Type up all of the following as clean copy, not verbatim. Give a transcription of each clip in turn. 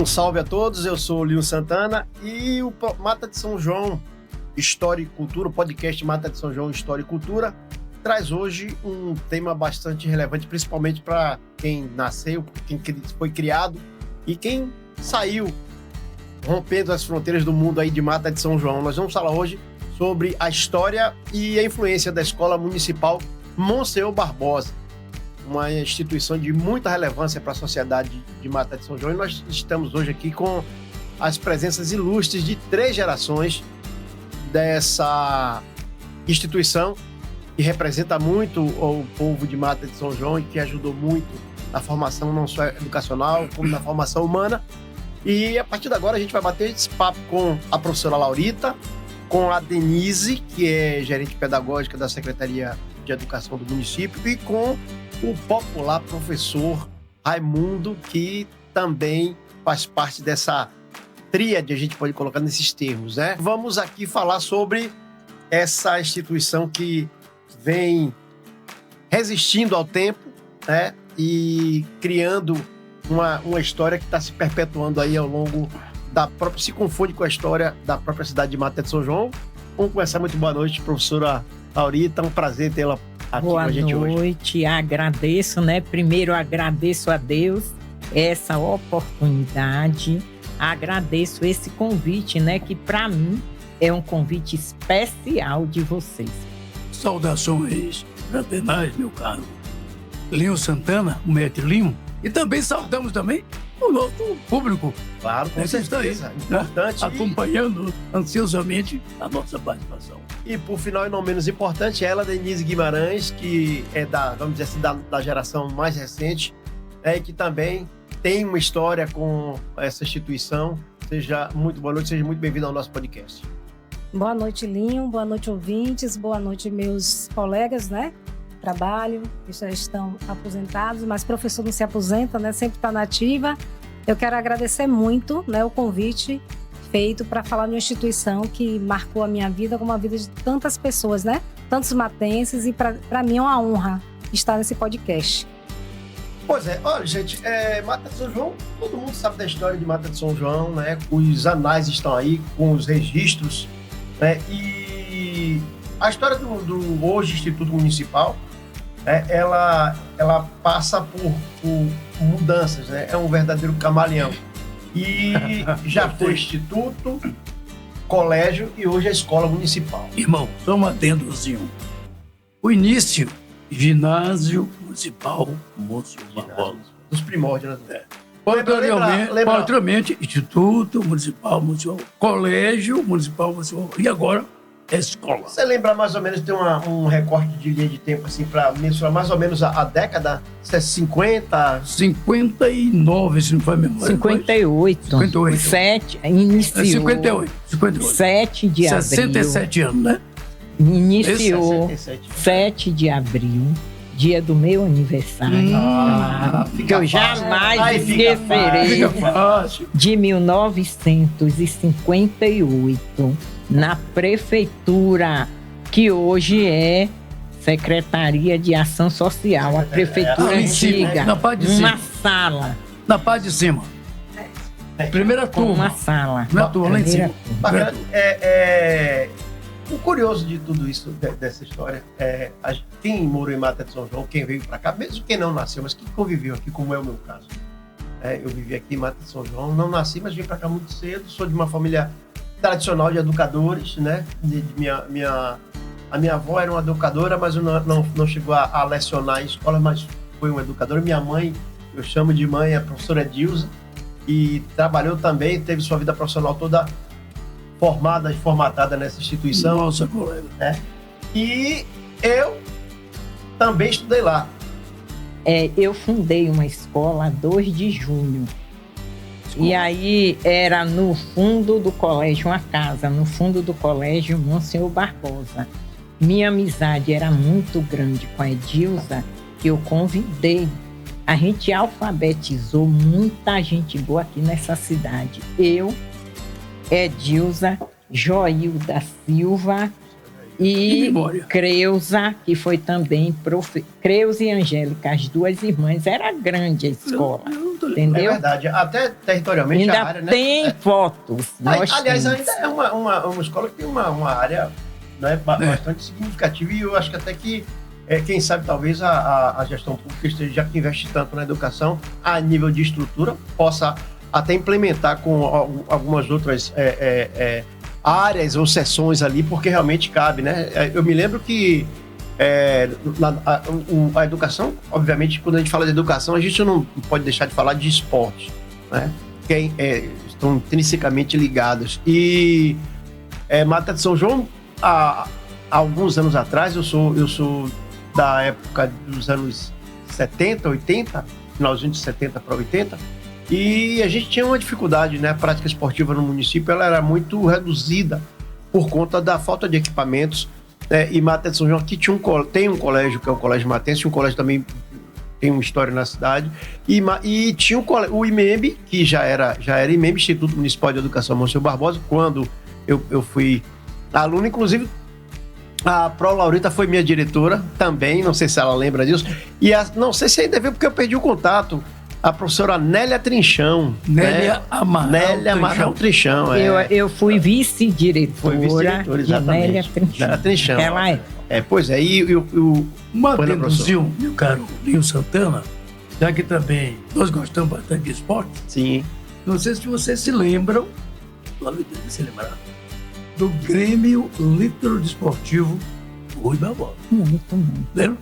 salve a todos, eu sou o Linho Santana e o Mata de São João História e Cultura, o podcast Mata de São João História e Cultura, traz hoje um tema bastante relevante, principalmente para quem nasceu, quem foi criado e quem saiu rompendo as fronteiras do mundo aí de Mata de São João. Nós vamos falar hoje sobre a história e a influência da Escola Municipal Monsenhor Barbosa, uma instituição de muita relevância para a sociedade de Mata de São João. E nós estamos hoje aqui com as presenças ilustres de 3 gerações dessa instituição, que representa muito o povo de Mata de São João e que ajudou muito na formação não só educacional, como na formação humana. E a partir de agora a gente vai bater esse papo com a professora Laurita, com a Denise, que é gerente pedagógica da Secretaria de Educação do município, e com o popular professor Raimundo, que também faz parte dessa tríade, a gente pode colocar nesses termos, né? Vamos aqui falar sobre essa instituição que vem resistindo ao tempo, né? E criando uma história que está se perpetuando aí ao longo da própria, se confunde com a história da própria cidade de Mata de São João. Vamos começar. Muito boa noite, professora Laurita, um prazer tê-la aqui com a gente hoje. Boa noite, agradeço, né? Primeiro agradeço a Deus essa oportunidade, agradeço esse convite, né? Que para mim é um convite especial de vocês. Saudações fraternais, meu caro Linho Santana, o mestre Linho, e também saudamos também o nosso público. Claro, com certeza. Está aí, importante. Né? Acompanhando ansiosamente a nossa participação. E por final e não menos importante, ela, Denise Guimarães, que é vamos dizer assim, da geração mais recente, e que também tem uma história com essa instituição. Seja muito boa noite, seja muito bem-vindo ao nosso podcast. Boa noite, Linho. Boa noite, ouvintes. Boa noite, meus colegas, né? Trabalho, que já estão aposentados, mas professor não se aposenta, né? Sempre está na ativa. Eu quero agradecer muito, né, o convite feito para falar de uma instituição que marcou a minha vida como a vida de tantas pessoas, né? Tantos matenses, e para mim é uma honra estar nesse podcast. Pois é, olha, gente, Mata de São João, todo mundo sabe da história de Mata de São João, né? Os anais estão aí com os registros, né? E a história do hoje Instituto Municipal, ela passa por mudanças, né? É um verdadeiro camaleão. E já foi instituto, colégio e hoje é escola municipal. Irmão, só um adendozinho. O início, ginásio municipal Monsenhor Barbosa. Dos primórdios, né? Posteriormente, Instituto Municipal Monsenhor, Colégio Municipal Monsenhor, e agora é escola. Você lembra mais ou menos, tem um recorte de linha de tempo assim para mensurar mais ou menos a década? 50? 59, se não foi memória. 58. 58. 7, iniciou. 58. 7 de abril. 67 anos, né? Iniciou 7 de abril, dia do meu aniversário. Que eu jamais esquecerei. De 1958, na prefeitura, que hoje é Secretaria de Ação Social, a prefeitura antiga. Na parte de uma cima. sala. Na parte de cima. Primeira turma. Uma sala. Na turma, lá em cima. O curioso de tudo isso, dessa história, quem morou em Mata de São João, quem veio para cá, mesmo quem não nasceu, mas quem conviveu aqui, como é o meu caso. Eu vivi aqui em Mata de São João, não nasci, mas vim para cá muito cedo, sou de uma família tradicional de educadores, né? A minha avó era uma educadora, mas não chegou a lecionar em escola, mas foi uma educadora. Minha mãe, eu chamo de mãe, a professora Dilza, e trabalhou também, teve sua vida profissional toda formada e formatada nessa instituição. Nossa, colega. Né? E eu também estudei lá. Eu fundei uma escola 2 de junho. E aí era no fundo do colégio, uma casa, no fundo do colégio Monsenhor Barbosa. Minha amizade era muito grande com a Edilza, que eu convidei. A gente alfabetizou muita gente boa aqui nessa cidade. Eu, Edilza, Joilda Silva E memória. Creuza, que foi também Creuza e Angélica, as duas irmãs, era grande a escola, É entendeu? verdade. Até territorialmente Ainda a área, né? tem fotos. Nós Aliás, temos. ainda é uma escola que tem uma área, né, bastante significativa, e eu acho que até que, quem sabe, talvez a gestão pública esteja, já que investe tanto na educação, a nível de estrutura, possa até implementar com algumas outras áreas ou seções ali, porque realmente cabe, né? Eu me lembro que a educação, obviamente, quando a gente fala de educação, a gente não pode deixar de falar de esporte, né? Que estão intrinsecamente ligados. E Mata de São João, há alguns anos atrás, eu sou da época dos anos 70, 80, finalzinho de 70 para 80, e a gente tinha uma dificuldade, né? A prática esportiva no município ela era muito reduzida por conta da falta de equipamentos. E Mata de São João aqui tem um colégio, que é o Colégio Matense, um colégio também tem uma história na cidade, e tinha o IMEB, que já era IMEB, Instituto Municipal de Educação Monsenhor Barbosa, quando eu fui aluno. Inclusive a Pro Laurita foi minha diretora também, não sei se ela lembra disso, e não sei se ainda viu, porque eu perdi o contato, a professora Nélia Trinchão. Nélia Amaral Trinchão. Eu fui vice-diretora exatamente. de Nélia Trinchão. Nélia Trinchão. Ela pois é, Um adendozinho, meu caro Linho Santana, já que também nós gostamos bastante de esporte. Sim. Não sei se vocês se lembram, do Grêmio Litro Desportivo Rui Barbosa. muito. Lembra?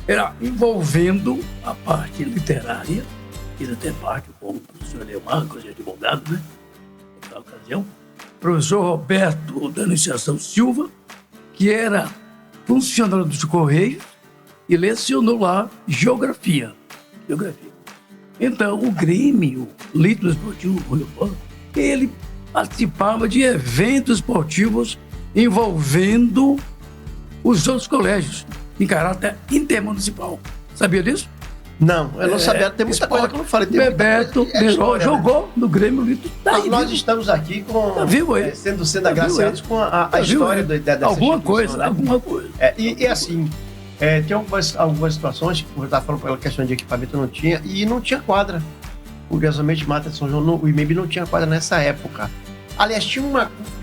Era envolvendo a parte literária, fiz até parte com o professor Leomar, que é advogado, né? Na ocasião. Professor Roberto da Anunciação Silva, que era funcionário dos Correios e lecionou lá Geografia. Então, o Grêmio Litro Esportivo Rui Barbosa, ele participava de eventos esportivos envolvendo os outros colégios, em caráter intermunicipal. Sabia disso? Não, eu não sabia. Tem muita coisa que eu não falei. Bebeto jogou no Grêmio Litro. Nós estamos aqui sendo agraciados com a história dessa alguma instituição, coisa. E assim, tem algumas situações que eu estava falando pela questão de equipamento, não tinha, e não tinha quadra. Curiosamente, Mata de São João, o IMEB não tinha quadra nessa época. Aliás, tinha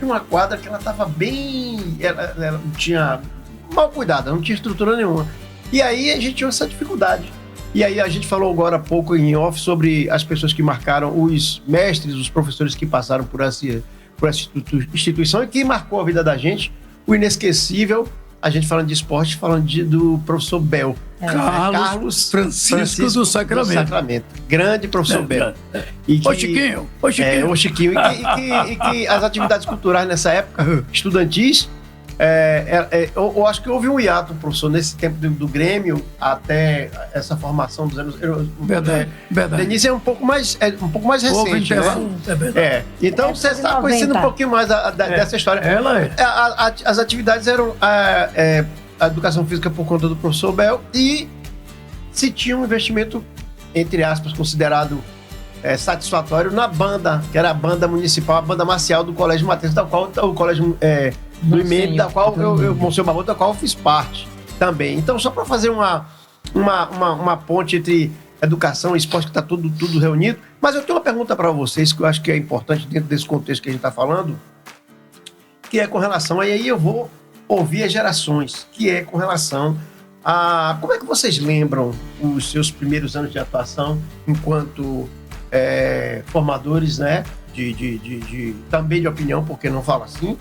uma quadra que ela estava bem... Ela não tinha... mal cuidada, não tinha estrutura nenhuma. E aí a gente tinha essa dificuldade. E aí a gente falou agora há pouco em off sobre as pessoas que marcaram, os mestres, os professores que passaram por essa instituição e que marcou a vida da gente. O inesquecível, a gente falando de esporte, falando do professor Bel. Carlos Francisco do Sacramento. Grande professor Bel. Ô Chiquinho. E que as atividades culturais nessa época, estudantis, eu acho que houve um hiato, professor, nesse tempo do Grêmio, até essa formação dos anos... Verdade. Denise é um pouco mais recente, né? Então você está conhecendo um pouquinho mais dessa história. Ela é. As atividades eram a educação física por conta do professor Bel, e se tinha um investimento, entre aspas, considerado satisfatório na banda, que era a banda municipal, a banda marcial do Colégio Matheus, da qual o colégio... do IMEB, da qual Monsenhor Barbosa, da qual eu fiz parte também. Então, só para fazer uma ponte entre educação e esporte, que está tudo reunido. Mas eu tenho uma pergunta para vocês, que eu acho que é importante dentro desse contexto que a gente está falando, que é com relação, e aí eu vou ouvir as gerações, que é com relação a... Como é que vocês lembram os seus primeiros anos de atuação enquanto formadores, né? Também de opinião, porque não fala assim.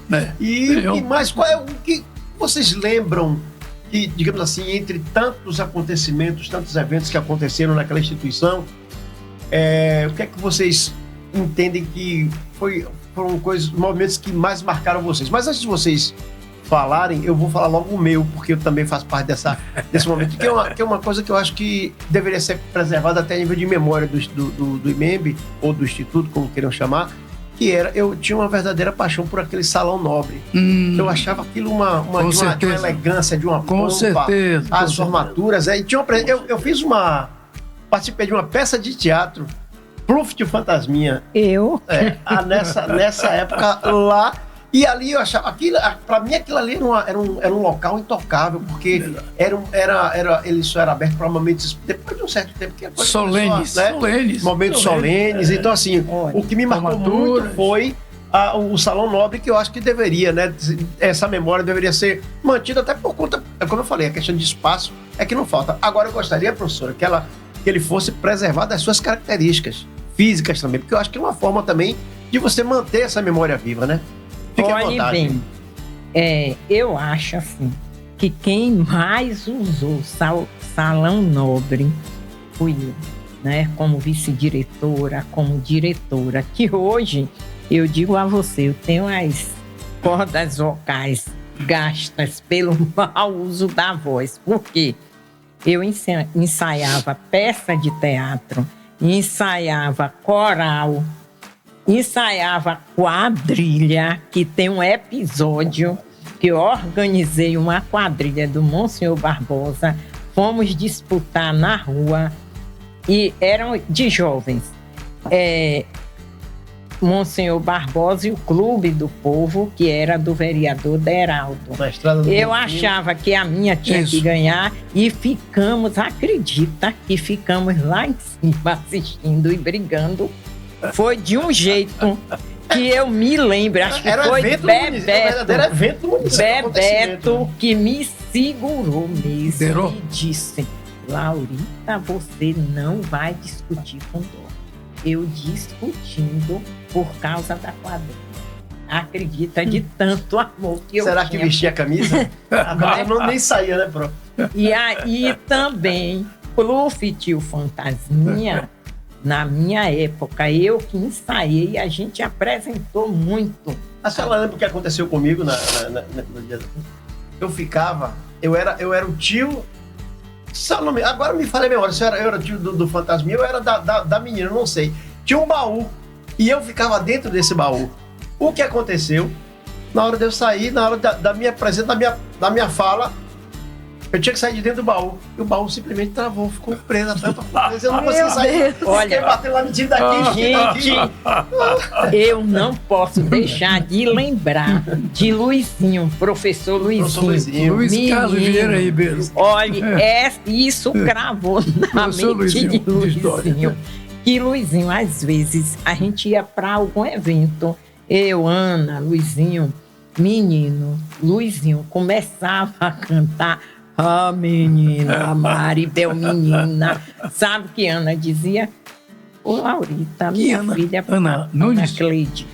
Mas qual é o que vocês lembram que, digamos assim, entre tantos acontecimentos, tantos eventos que aconteceram naquela instituição, o que é que vocês entendem que foram momentos que mais marcaram vocês? Mas antes de vocês falarem, eu vou falar logo o meu, porque eu também faço parte desse momento, que é uma coisa que eu acho que deveria ser preservada até a nível de memória do IMEB, ou do Instituto, como queiram chamar, que eu tinha uma verdadeira paixão por aquele salão nobre. Eu achava aquilo de uma elegância, de uma pompa, as formaturas. Participei de uma peça de teatro, Pluft Fantasminha. Eu? Nessa época lá. E ali eu achava, para mim aquilo ali era um local intocável, porque ele só era aberto para momentos, depois de um certo tempo, que a coisa solenes, começou, né? solenes. Momentos solenes. Então, assim, o que me marcou muito foi o Salão Nobre, que eu acho que deveria, né? Essa memória deveria ser mantida, até por conta, como eu falei, a questão de espaço é que não falta. Agora eu gostaria, professora, que ele fosse preservado das suas características físicas também, porque eu acho que é uma forma também de você manter essa memória viva, né? Fique à vontade. Bem, eu acho assim, que quem mais usou Salão Nobre fui eu, né? Como vice-diretora, como diretora, que hoje, eu digo a você, eu tenho as cordas vocais gastas pelo mau uso da voz, porque eu ensaiava peça de teatro, ensaiava coral, ensaiava quadrilha, que tem um episódio que eu organizei uma quadrilha do Monsenhor Barbosa, fomos disputar na rua, e eram de jovens, Monsenhor Barbosa e o Clube do Povo, que era do vereador Deraldo. Eu achava que a minha tinha que ganhar e acredita que ficamos lá em cima assistindo e brigando. Foi de um jeito que eu me lembro, acho que foi Bebeto que me segurou mesmo e disse: Laurita, você não vai discutir com dor. Eu discutindo por causa da quadrilha. Acredita, de tanto amor que eu tinha. Será que vestia a camisa? Agora nem saía, né, prof? E aí também, Pluf Tio Fantasminha, na minha época, eu que ensaiei, a gente apresentou muito. A senhora lembra o que aconteceu comigo no dia? Eu era o tio. Agora me falei a memória, se eu era o tio do Fantasminha, eu era da menina, não sei. Tinha um baú e eu ficava dentro desse baú. O que aconteceu? Na hora de eu sair, na hora da minha presença, da minha fala, eu tinha que sair de dentro do baú. E o baú simplesmente travou, ficou preso atrás pra eu não consegui sair. Olha, bateu lá no time daqui, gente, eu não posso deixar de lembrar de Luizinho, professor Luizinho. Luiz Carlos Vieira Ribeiro. Olha, isso cravou na mente de Luizinho. Que Luizinho, às vezes, a gente ia para algum evento, eu, Ana, Luizinho, menino, Luizinho começava a cantar: ah, menina, Maribel, menina. Sabe o que Ana dizia? Ô, Laurita, minha filha, Ana Cleide.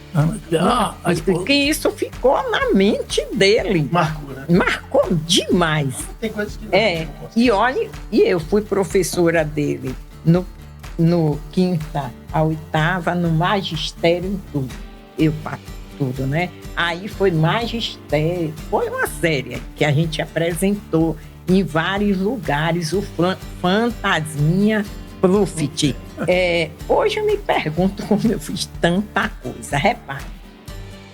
Que isso ficou na mente dele. Marcou, né? Marcou demais. Tem coisas que não. E olha, eu fui professora dele no quinta, a oitava, no magistério, em tudo. Eu tudo, né? Aí foi magistério, foi uma série que a gente apresentou em vários lugares, o Fantasminha Pluft. Hoje eu me pergunto como eu fiz tanta coisa. Repare,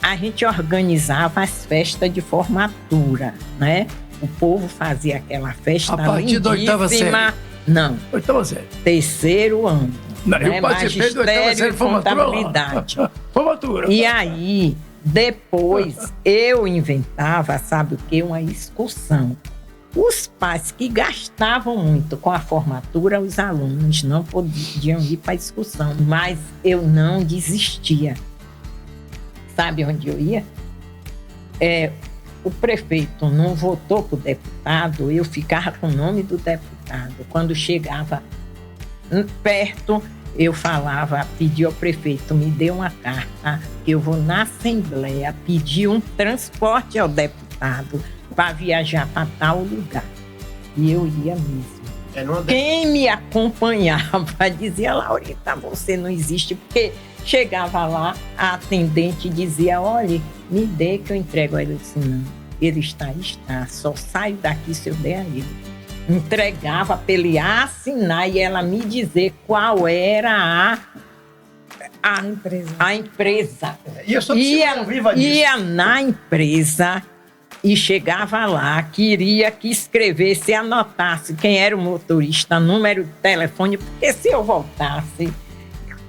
a gente organizava as festas de formatura, né? O povo fazia aquela festa lindíssima. A partir da oitava série? Não. Oitava série. Terceiro ano. Não, eu participei da oitava série, contabilidade. Formatura. E aí, depois, eu inventava, sabe o quê? Uma excursão. Os pais que gastavam muito com a formatura, os alunos não podiam ir para a excursão, mas eu não desistia. Sabe onde eu ia? O prefeito não votou para o deputado, eu ficava com o nome do deputado. Quando chegava perto, eu falava, pedi ao prefeito, me dê uma carta, que eu vou na Assembleia pedir um transporte ao deputado para viajar para tal lugar. E eu ia mesmo. Quem me acompanhava dizia: Laurita, você não existe, porque chegava lá, a atendente dizia: olha, me dê que eu entrego a ele. Eu disse: não, ele está, só saio daqui se eu der a ele. Entregava para ele assinar e ela me dizer qual era a empresa. E eu sou viva disso. Ia na empresa e chegava lá, queria que escrevesse e anotasse quem era o motorista, número de telefone, porque se eu voltasse,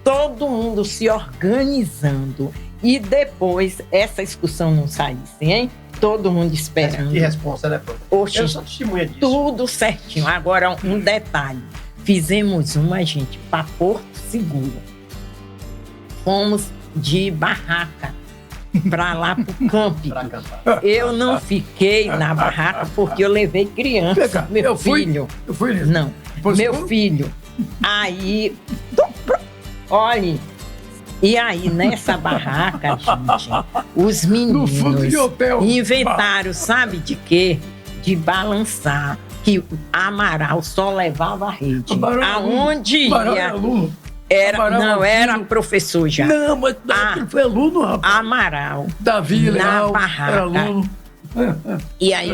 todo mundo se organizando E depois, essa excursão não saísse, hein? Todo mundo esperando. Que responsa, né, professor? Oxe, Eu sou testemunha disso. tudo certinho. Agora, um detalhe. Fizemos uma, gente, para Porto Seguro. Fomos de barraca para lá pro camping. Pra acampar. Eu não fiquei na barraca porque eu levei criança, meu filho. Eu fui nesse. Não, meu filho. Aí, olhe, e aí nessa barraca, gente, os No fundo meninos de hotel. inventaram, sabe de quê? De balançar, que Amaral só levava a rede. Amaral é Aonde Amaral é ia, aluno. era, Amaral não, é era aluno. professor já. Não, mas ele foi aluno, rapaz. Amaral. Davi, na Leal, barraca. era aluno. E aí,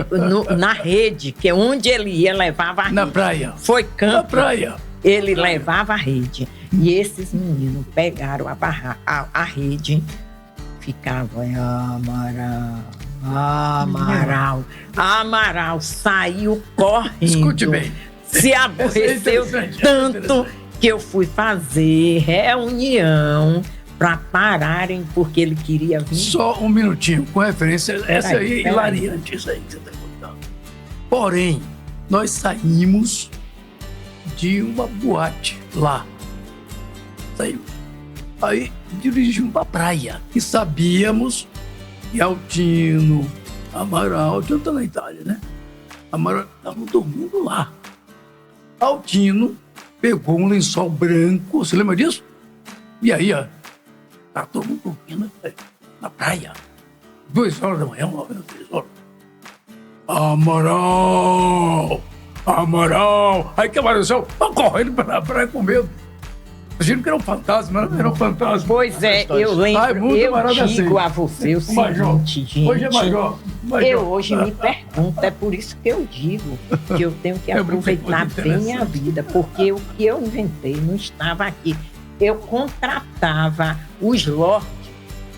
na rede, que é onde ele ia, levava a rede. Na praia. Foi Na campo. praia. Ele levava a rede. E esses meninos pegaram a rede, ficavam Amaral saiu correndo. Escute bem. Se aborreceu interessante, tanto que eu fui fazer reunião para pararem, porque ele queria vir. Só um minutinho, com referência, essa Peraí, aí é peraí. hilariante, isso aí que você está contando. Porém, nós saímos de uma boate lá. Saímos. Aí dirigimos para a praia. E sabíamos que Altino, Amaral, Altino tá na Itália, né? Amaral estavam dormindo lá. Altino pegou um lençol branco, você lembra disso? E aí, ó, tá todo mundo dormindo na praia. 2 horas da manhã, 3 horas. Amaral! Amaral! Aí que apareceu, correndo pela praia com medo. Imagina que era um fantasma, não era um fantasma. Pois é, eu lembro, eu digo a você o Major. seguinte, gente. Hoje é Major. Eu hoje me pergunto, é por isso que eu digo que eu tenho que É muito aproveitar bem a vida, porque o que eu inventei não estava aqui. Eu contratava os lotes,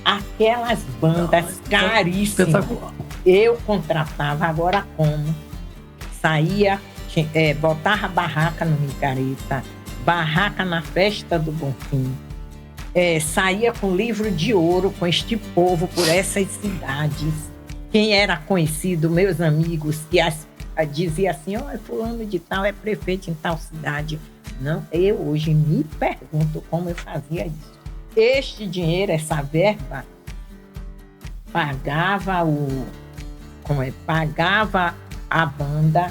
aquelas bandas caríssimas. Espetacular. Eu contratava, agora como? Saía, botava barraca no Micareta, barraca na festa do Bonfim. Saía com livro de ouro com este povo por essas cidades. Quem era conhecido, meus amigos, que dizia assim, fulano de tal é prefeito em tal cidade. Não, eu hoje me pergunto como eu fazia isso. Este dinheiro, essa verba, pagava pagava a banda,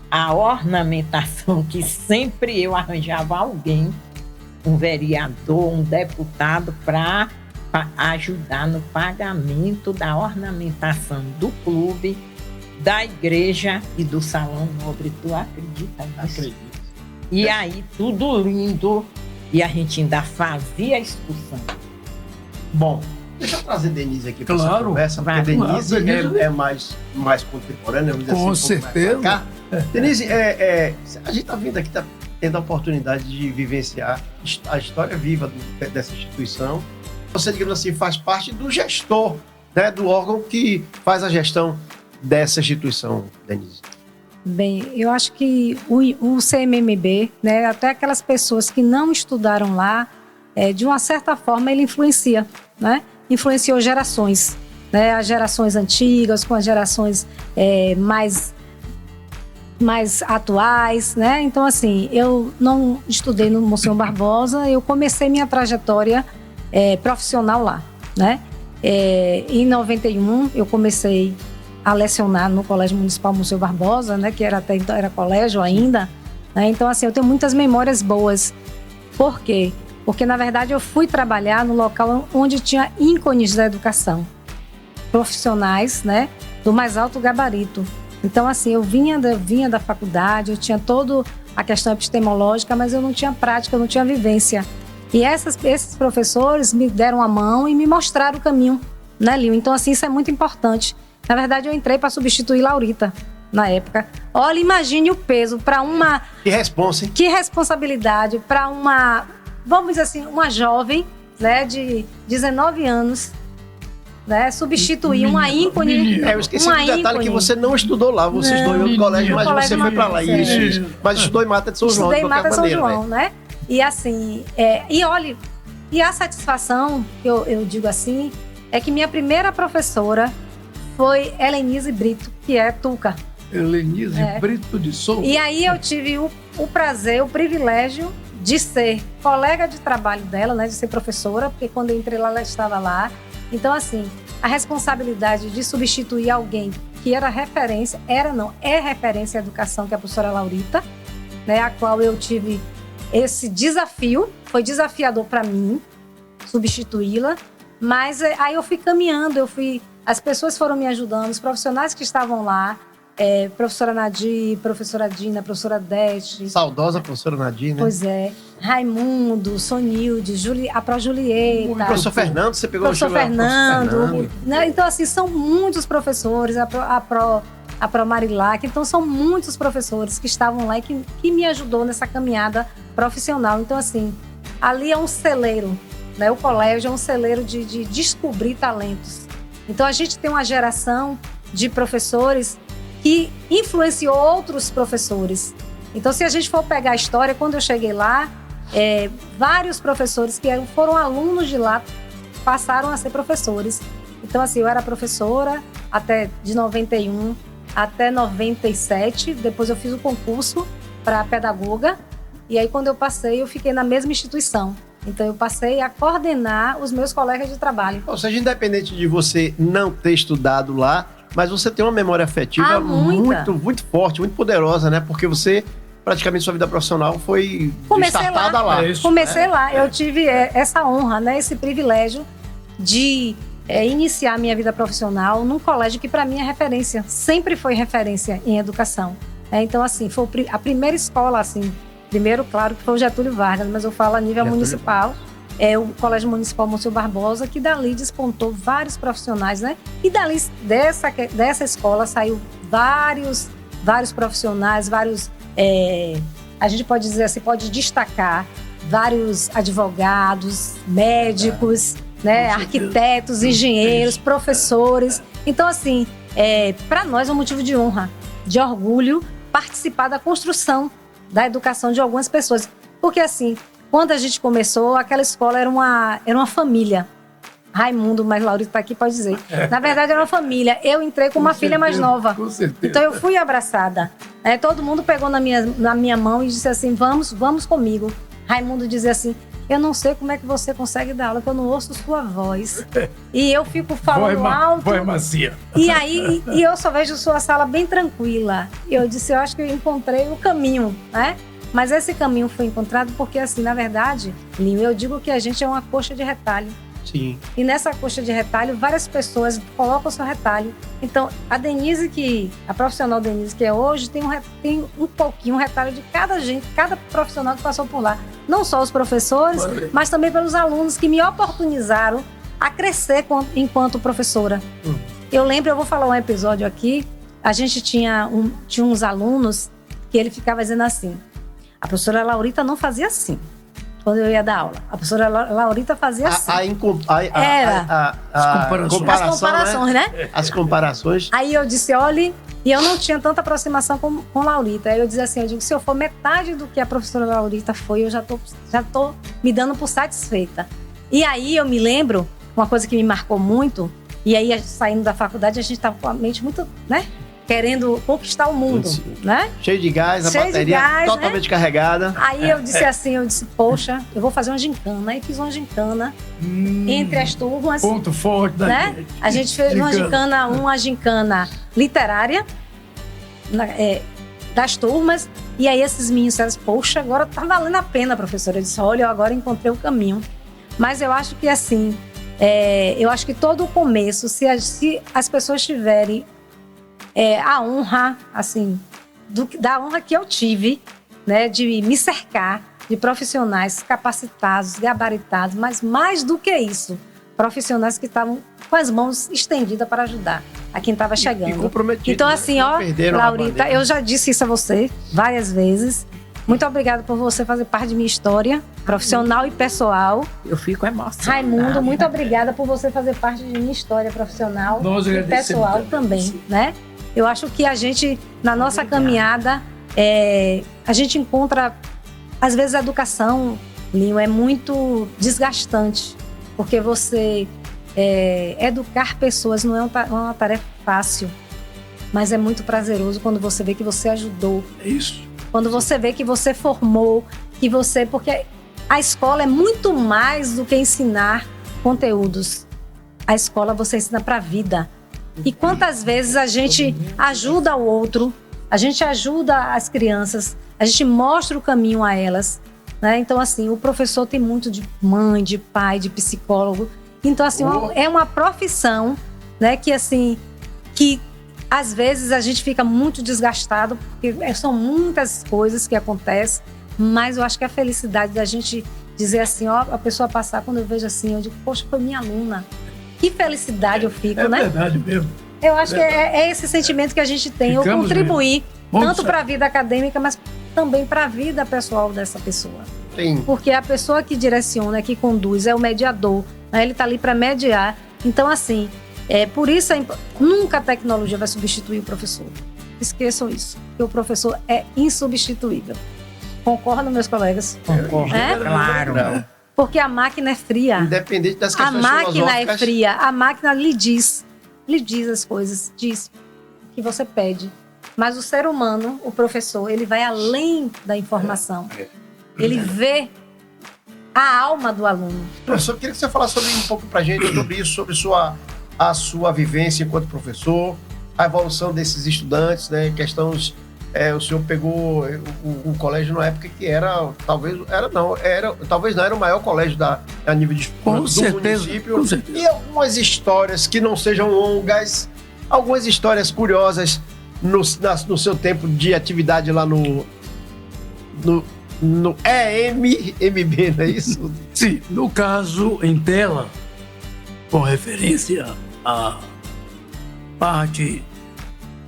a ornamentação, que sempre eu arranjava alguém, um vereador, um deputado, para ajudar no pagamento da ornamentação do clube, da igreja e do Salão Nobre. Tu acredita nisso? Acredito. E aí, tudo lindo. E a gente ainda fazia a excursão. Bom, deixa eu trazer Denise aqui para essa Claro. conversa, porque Vai. Denise Claro, é mais contemporânea, vamos dizer Com assim, um pouco mais certeza. pra cá. Denise, a gente está vindo aqui, está tendo a oportunidade de vivenciar a história viva dessa instituição. Você, digamos assim, faz parte do gestor, né, do órgão que faz a gestão dessa instituição, Denise. Bem, eu acho que o CMMB, né, até aquelas pessoas que não estudaram lá, de uma certa forma ele influencia, né? Influenciou gerações, né? As gerações antigas com as gerações mais atuais, né? Então, assim, eu não estudei no Monsenhor Barbosa, eu comecei minha trajetória profissional lá, né? Em 91, eu comecei a lecionar no Colégio Municipal Monsenhor Barbosa, né? Que até então era colégio ainda, né? Então, assim, eu tenho muitas memórias boas. Por quê? Porque, na verdade, eu fui trabalhar no local onde tinha ícones da educação, profissionais, né? Do mais alto gabarito. Então, assim, eu vinha da faculdade, eu tinha toda a questão epistemológica, mas eu não tinha prática, eu não tinha vivência. E esses professores me deram a mão e me mostraram o caminho, né, Lio? Então, assim, isso é muito importante. Na verdade, eu entrei para substituir Laurita, na época. Olha, imagine o peso para uma... Que responsa, hein? Que responsabilidade para uma, vamos dizer assim, uma jovem, né, de 19 anos, né, substituir uma ícone. Eu esqueci do detalhe que você não estudou lá, você estudou em outro colégio, mas você foi para lá. Isso. Mas estudou em Mata de São João. Estudei de em qualquer Mata de São maneira, João, né? E assim, e olha, E a satisfação, eu digo assim, é que minha primeira professora foi Helenise Brito, que é Tuca. Helenise Brito de Souza. E aí eu tive o prazer, o privilégio de ser colega de trabalho dela, né, de ser professora, porque quando eu entrei lá, ela estava lá. Então, assim, a responsabilidade de substituir alguém que era referência, é referência à educação, que é a professora Laurita, né, a qual eu tive esse desafio, foi desafiador para mim, substituí-la, mas aí eu fui caminhando, as pessoas foram me ajudando, os profissionais que estavam lá, professora Nadir, professora Dina, professora Dete. Saudosa professora Nadir, né? Pois é. Raimundo, Sonilde, a Pró Julieta. O professor Fernando, você pegou professor o Fernando. Né? Então, assim, são muitos professores, a Pró Marilac. Então, são muitos professores que estavam lá e que me ajudou nessa caminhada profissional. Então, assim, ali é um celeiro, né? O colégio é um celeiro de descobrir talentos. Então, a gente tem uma geração de professores que influenciou outros professores. Então, se a gente for pegar a história, quando eu cheguei lá, vários professores que foram alunos de lá passaram a ser professores. Então, assim, eu era professora de 91 até 97. Depois eu fiz o concurso para pedagoga. E aí, quando eu passei, eu fiquei na mesma instituição. Então, eu passei a coordenar os meus colegas de trabalho. Ou seja, independente de você não ter estudado lá, mas você tem uma memória afetiva muito forte, muito poderosa, né? Porque você, praticamente, sua vida profissional foi startada lá. Comecei lá. Eu tive essa honra, né? Esse privilégio de iniciar minha vida profissional num colégio que, para mim, é referência. Sempre foi referência em educação. Então, assim, foi a primeira escola, assim... Primeiro, claro, que foi o Getúlio Vargas, mas eu falo a nível municipal. É o Colégio Municipal Monsenhor Barbosa, que dali despontou vários profissionais, né? E dali, dessa escola, saiu vários profissionais, a gente pode dizer assim, pode destacar vários advogados, médicos, né? Arquitetos, engenheiros, professores. Então, assim, para nós é um motivo de honra, de orgulho, participar da construção da educação de algumas pessoas. Porque, assim, quando a gente começou, aquela escola era uma família. Raimundo, mas Laurita está aqui, pode dizer. Na verdade, era uma família. Eu entrei com uma filha mais nova. Com certeza. Então, eu fui abraçada. Todo mundo pegou na minha mão e disse assim, vamos comigo. Raimundo dizia assim, eu não sei como é que você consegue dar aula, que eu não ouço sua voz. E eu fico falando alto. Voz macia. E aí, eu só vejo sua sala bem tranquila. E eu disse, eu acho que eu encontrei o caminho, né? Mas esse caminho foi encontrado porque, assim, na verdade, Linho, eu digo que a gente é uma coxa de retalho. Sim. E nessa coxa de retalho, várias pessoas colocam o seu retalho. Então, a profissional Denise que é hoje, tem um pouquinho, um retalho de cada profissional que passou por lá. Não só os professores, mas também pelos alunos que me oportunizaram a crescer enquanto professora. Eu lembro, eu vou falar um episódio aqui, a gente tinha uns alunos que ele ficava dizendo assim, a professora Laurita não fazia assim. Quando eu ia dar aula. A professora Laurita fazia assim. As comparações, né? As comparações. Aí eu disse, olha, e eu não tinha tanta aproximação com Laurita. Aí eu dizia assim, se eu for metade do que a professora Laurita foi, eu já tô me dando por satisfeita. E aí eu me lembro, uma coisa que me marcou muito, e aí saindo da faculdade, a gente estava com a mente muito, né? Querendo conquistar o mundo, né? Cheio de gás, a bateria totalmente carregada. Aí eu disse assim, poxa, eu vou fazer uma gincana. Aí fiz uma gincana entre as turmas. Ponto forte da né? gente. A gente fez uma gincana literária das turmas. E aí esses meninos disseram, poxa, agora tá valendo a pena, professora. Eu disse, olha, eu agora encontrei o caminho. Mas eu acho que assim, eu acho que todo o começo, se as pessoas tiverem a honra, assim, da honra que eu tive, né, de me cercar de profissionais capacitados, gabaritados, mas mais do que isso, profissionais que estavam com as mãos estendidas para ajudar a quem estava chegando. E comprometido. Então, assim, Laurita, eu já disse isso a você várias vezes. Muito obrigada por você fazer parte de minha história profissional e pessoal. Eu fico emocionada. Raimundo, muito obrigada por você fazer parte de minha história profissional e pessoal também, né? Eu acho que a gente, na nossa caminhada, a gente encontra, às vezes, a educação Linho, é muito desgastante, porque você educar pessoas não é uma tarefa fácil, mas é muito prazeroso quando você vê que você ajudou. É isso. Quando você vê que você formou, porque a escola é muito mais do que ensinar conteúdos. A escola você ensina para a vida. E quantas vezes a gente ajuda o outro, a gente ajuda as crianças, a gente mostra o caminho a elas, né? Então, assim, o professor tem muito de mãe, de pai, de psicólogo. Então, assim, é uma profissão, né, que, assim, que às vezes a gente fica muito desgastado, porque são muitas coisas que acontecem, mas eu acho que a felicidade da gente dizer assim, ó, a pessoa passar, quando eu vejo assim, eu digo, poxa, foi minha aluna. Que felicidade eu fico, né? É verdade mesmo. Eu acho que é esse sentimento que a gente tem, eu contribuir tanto para a vida acadêmica, mas também para a vida pessoal dessa pessoa. Sim. Porque a pessoa que direciona, que conduz, é o mediador, né? Ele está ali para mediar. Então, assim, por isso nunca a tecnologia vai substituir o professor. Esqueçam isso, porque o professor é insubstituível. Concordam, meus colegas? Concordo, claro. Porque a máquina é fria. Independente das questões filosóficas. A máquina é fria. A máquina lhe diz as coisas, diz o que você pede. Mas o ser humano, o professor, ele vai além da informação. Ele vê a alma do aluno. Professor, eu queria que você falasse um pouco pra gente sobre isso, sobre a sua vivência enquanto professor, a evolução desses estudantes, né? Questões... o senhor pegou o colégio numa época que talvez não era o maior colégio a nível de do município. Com certeza. E algumas histórias que não sejam longas, algumas histórias curiosas no seu tempo de atividade lá no EMB, não é isso? Sim, no caso, em tela, com referência à parte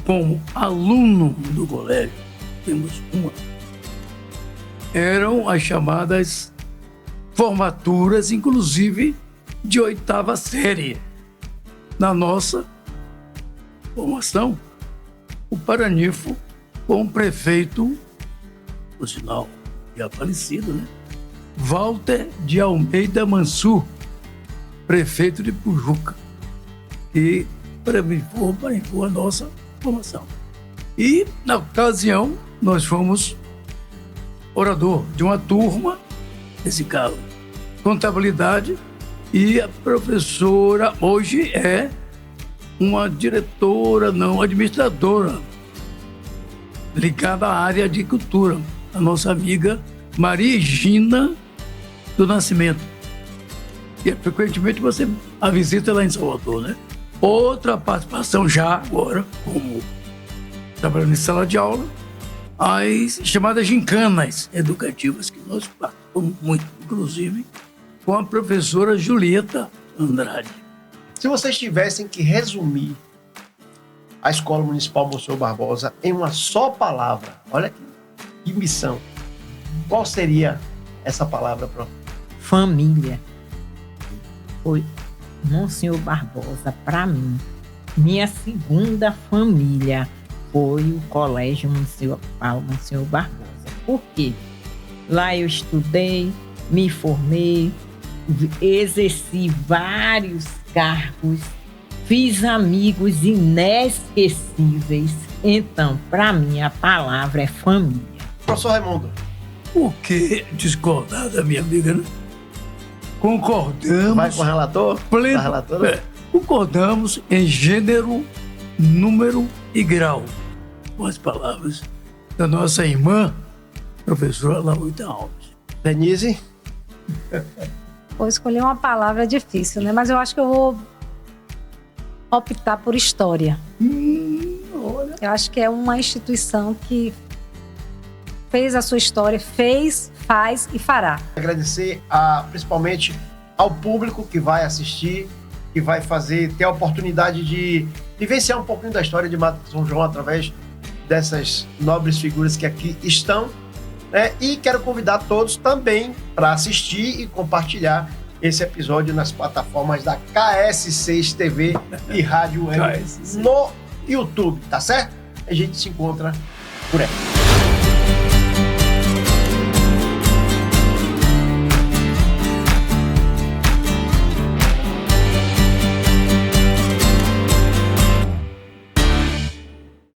como aluno do colégio, temos uma. Eram as chamadas formaturas, inclusive de 8ª série. Na nossa formação, o Paranifo, com o prefeito, por sinal, já falecido, né? Walter de Almeida Mansur, prefeito de Pujuca, que parabenizou a nossa formação. E, na ocasião, nós fomos orador de uma turma, nesse caso, contabilidade, e a professora hoje é uma diretora, não, administradora, ligada à área de cultura, a nossa amiga Maria Gina do Nascimento. E frequentemente você a visita lá em Salvador, né? Outra participação já agora, como trabalhando em sala de aula, as chamadas gincanas educativas, que nós participamos muito, inclusive com a professora Julieta Andrade. Se vocês tivessem que resumir a Escola Municipal Monsenhor Barbosa em uma só palavra, olha que missão, qual seria essa palavra, prof? Família. Foi Monsenhor Barbosa, para mim, minha segunda família foi o Colégio Municipal Monsenhor Barbosa. Por quê? Lá eu estudei, me formei, exerci vários cargos, fiz amigos inesquecíveis. Então, para mim, a palavra é família. Professor Raimundo. O que discordar da minha amiga, né? Concordamos. Vai com o relator? Pleno, Tá relator? concordamos em gênero, número e grau. Com as palavras da nossa irmã, professora Laurita Alves. Denise? Vou escolher uma palavra difícil, né? Mas eu acho que eu vou optar por história. Olha. Eu acho que é uma instituição que fez a sua história, fez, faz e fará. Agradecer principalmente ao público que vai assistir, que vai ter a oportunidade de vivenciar um pouquinho da história de Mata de São João através dessas nobres figuras que aqui estão, né? E quero convidar todos também para assistir e compartilhar esse episódio nas plataformas da KS6 TV e Rádio Web no YouTube, tá certo? A gente se encontra por aí.